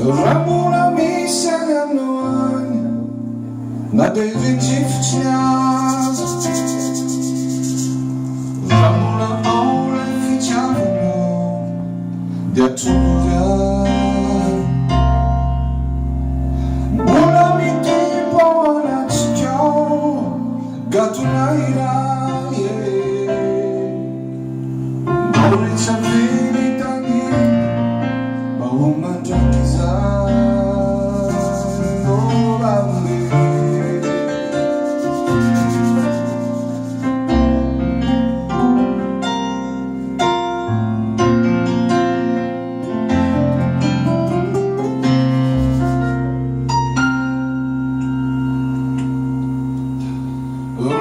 Ramurami sięgnąć na tej dziewczyna. Ramura ole widziano, gdzie czuję. Bola mi ty połanać ciało, gatuna i raje. Ulica wylitanie, mało manżaki za.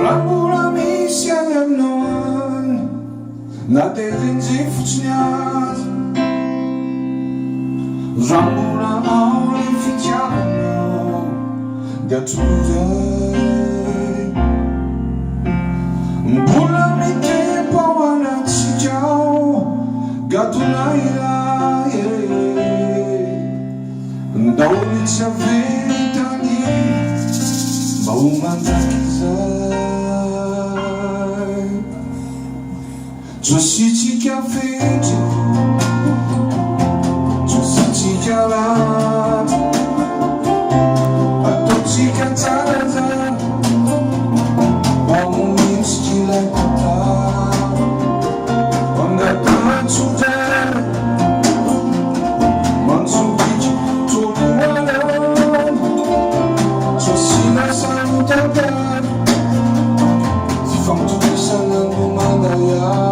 Ramurami sięgnąć na tej dziewczyna. Ramura ole widziano, gdzie czuję. Bola mi ty połanać ciało, gatuna i raje. Do ulicy wylitanie, mało manżaki za. Just ci café, just ci calat, a to ci cantare, como mi stile ta, quando ta ciudad, manso dici tu luogo, just ci la saluta, si fam tu di sanando mandaya.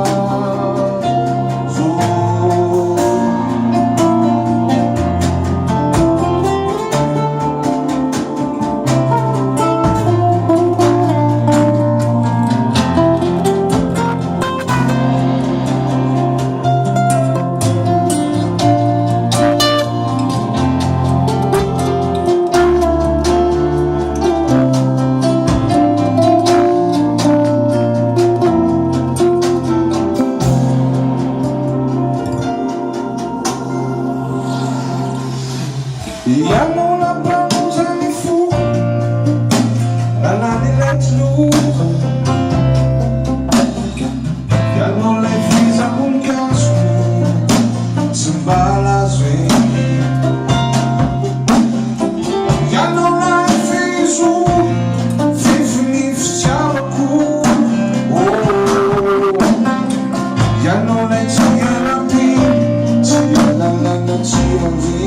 Ya no la vamos a ni fu, la nadie la exclu. Ya no le fiz a un caso, se balas ya no la fiz fini fechava cu. Ya no le tinha la pin, tinha la tinha vi.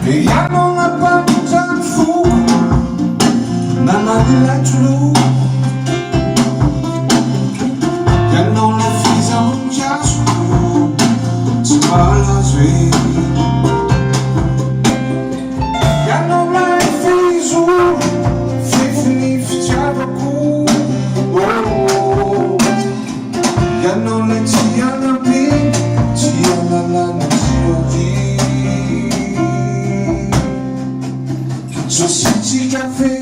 Ya no la vamos a fu, na nadie la exclu. Ya no le fiz a un caso, se balas ya no la fiz fini fechava cu. Ya no le tinha la pin, tinha la tinha vi. Je senti café,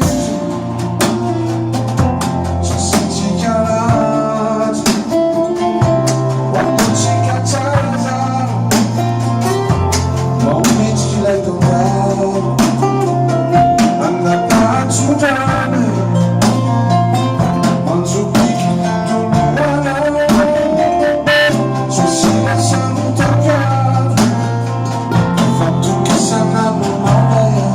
je senti calat, quando ci cacciata, ma un mezzo l'hai tomato, andata a ciudad, mangio picchi tu luogo, je si la saluta cara, fatto che sanno mandaya.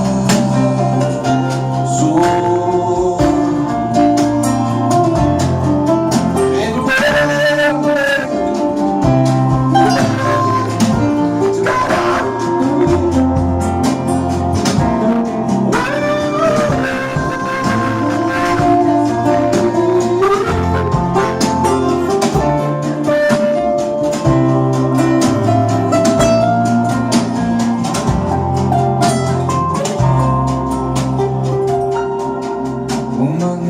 Woman,